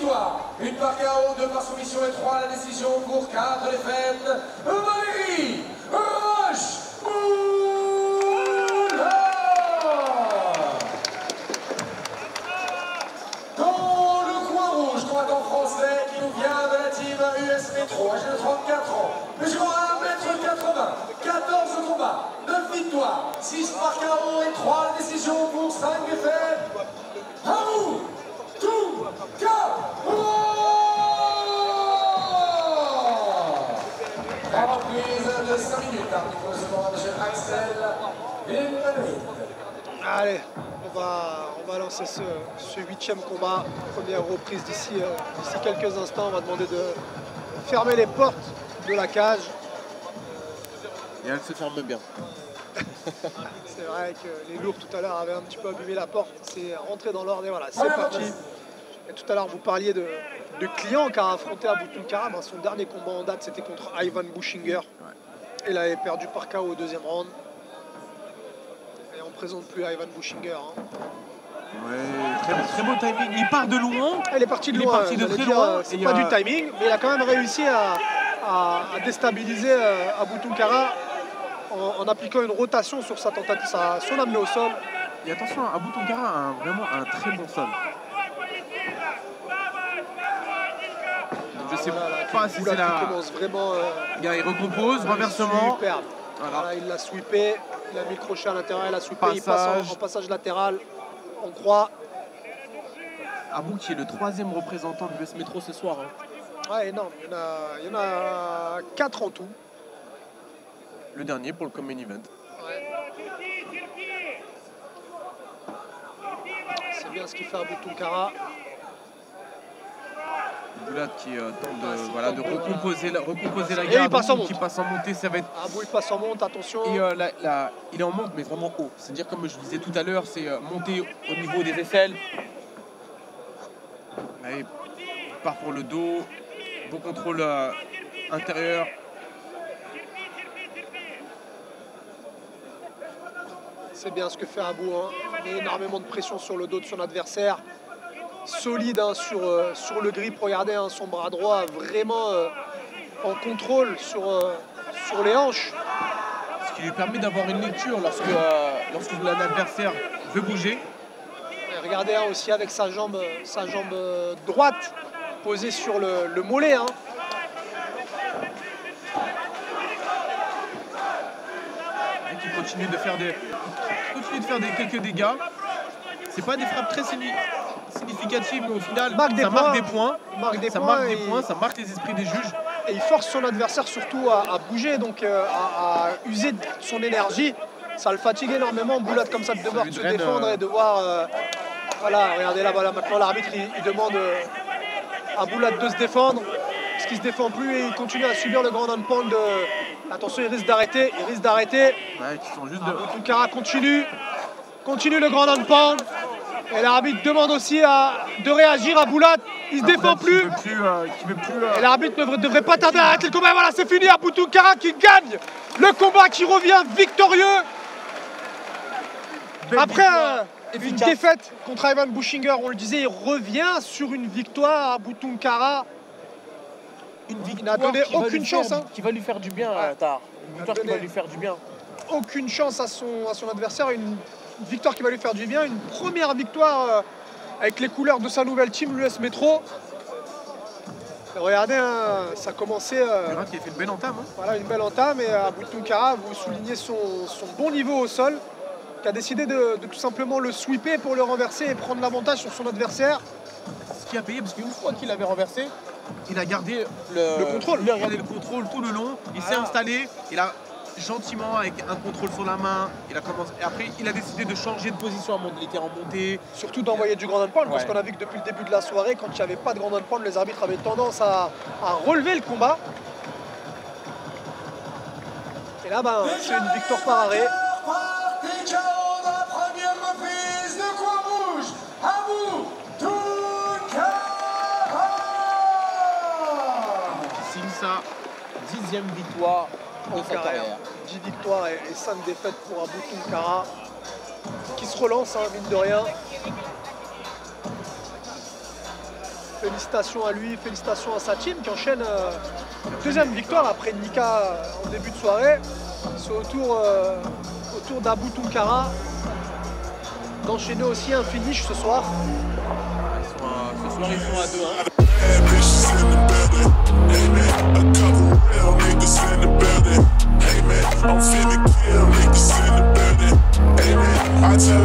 victoires, une par KO, 2 par soumission et 3 à la décision pour 4 défaites. Valérie Roche-Moula. Dans le coin rouge, combattant français qui nous vient de la team US Metro, âgé de 34 ans, mesurant 1m80, 14 combats, 9 victoires, 6 par KO et 3 à la décision pour 5 défaites. Abou Toukara. Reprise de 5 minutes, arbitre pour le second, M. Axel Villeneuve. Allez, on va lancer ce 8e combat. Première reprise d'ici quelques instants. On va demander de fermer les portes de la cage. Et elle se ferme bien. C'est vrai que les lourds tout à l'heure avaient un petit peu abîmé la porte. C'est rentré dans l'ordre et voilà, c'est parti. Et tout à l'heure, vous parliez de client qu'a affronté Abou Toukara. Son dernier combat en date, c'était contre Ivan Bushinger. Ouais. Il avait perdu par KO au 2e round. Et on ne présente plus Ivan Bushinger. Hein. Ouais, très beau timing. Il part de loin. Il est parti de loin. Il est parti de très loin. C'est pas du timing, mais il a quand même réussi à déstabiliser Abou Toukara en appliquant une rotation sur sa tentative, son amené au sol. Et attention, Abou Toukara a vraiment un très bon sol. Je sais pas si c'est la... Il recompose, renversement. Superbe. Voilà, il l'a sweepé, il a mis le crochet à l'intérieur, il a sweepé, il passe en passage latéral. On croit. Abou qui est le 3e représentant de l'US Metro ce soir. Hein. Ouais, énorme. Il y en a 4 en tout. Le dernier pour le Common Event. Ouais. C'est bien ce qu'il fait Abou Toukara. Boulat qui tente de recomposer la garde. Il passe en monte. Qui passe en montée, ça va être... Abou il passe en monte, attention. Et il est en monte, mais vraiment haut. C'est-à-dire, comme je disais tout à l'heure, c'est monter au niveau des aisselles. Là, il part pour le dos. Beau contrôle intérieur. C'est bien ce que fait Abou. Hein. Il met énormément de pression sur le dos de son adversaire. Solide hein, sur le grip. Regardez hein, son bras droit vraiment en contrôle sur les hanches. Ce qui lui permet d'avoir une lecture lorsque l'adversaire veut bouger. Et regardez hein, aussi avec sa jambe droite posée sur le mollet. Hein. Et qui continue de faire quelques dégâts. C'est pas des frappes très significatives, mais au final, ça marque des points. Ça marque les esprits des juges. Et il force son adversaire surtout à bouger, donc à user de son énergie. Ça le fatigue énormément, Boulat comme ça, de devoir se défendre et devoir... voilà, regardez là, voilà, maintenant l'arbitre il demande à Boulat de se défendre, parce qu'il ne se défend plus et il continue à subir le grand down-pound de... Attention, il risque d'arrêter, Ouais, qui sont juste Abou Toukara continue le grand down-pound. Et l'arbitre demande aussi de réagir à Boulat. Il se défend plus. Et l'arbitre ne devrait pas tarder à arrêter le combat. Et voilà, c'est fini. Abou Toukara qui gagne le combat, qui revient victorieux. Après une défaite contre Ivan Bushinger, on le disait, il revient sur une victoire. Abou Toukara. Il n'a donné aucune chance. Qui va lui faire du bien, Tar. Une victoire qui va lui faire du bien. Aucune chance à son adversaire. Une victoire qui va lui faire du bien. Une première victoire avec les couleurs de sa nouvelle team, l'US Metro. Regardez, hein, ça a commencé... qui a fait une belle entame. Hein. Voilà, une belle entame. Et Abou Toukara, vous soulignez son bon niveau au sol, qui a décidé de tout simplement le sweeper pour le renverser et prendre l'avantage sur son adversaire. Ce qui a payé, parce qu'une fois qu'il avait renversé, il a gardé le contrôle. Il a gardé le contrôle tout le long. Il s'est installé. Il a gentiment, avec un contrôle sur la main, il a commencé. Et après, il a décidé de changer de position. Il était en montée. Surtout d'envoyer du grand down-pound, parce qu'on a vu que depuis le début de la soirée, quand il n'y avait pas de grand down-pound, les arbitres avaient tendance à relever le combat. Et là, c'est une victoire par arrêt. Sa 10e victoire de sa carrière. 10 victoires et 5 défaites pour Abou Toukara, qui se relance, hein, mine de rien. félicitations à lui, félicitations à sa team qui enchaîne une deuxième victoire après Nika en début de soirée. C'est au tour d'Abou Tunkara d'enchaîner aussi un finish ce soir. Ce soir, ils sont à 2-1. I'm finna kill niggas in the building. I tell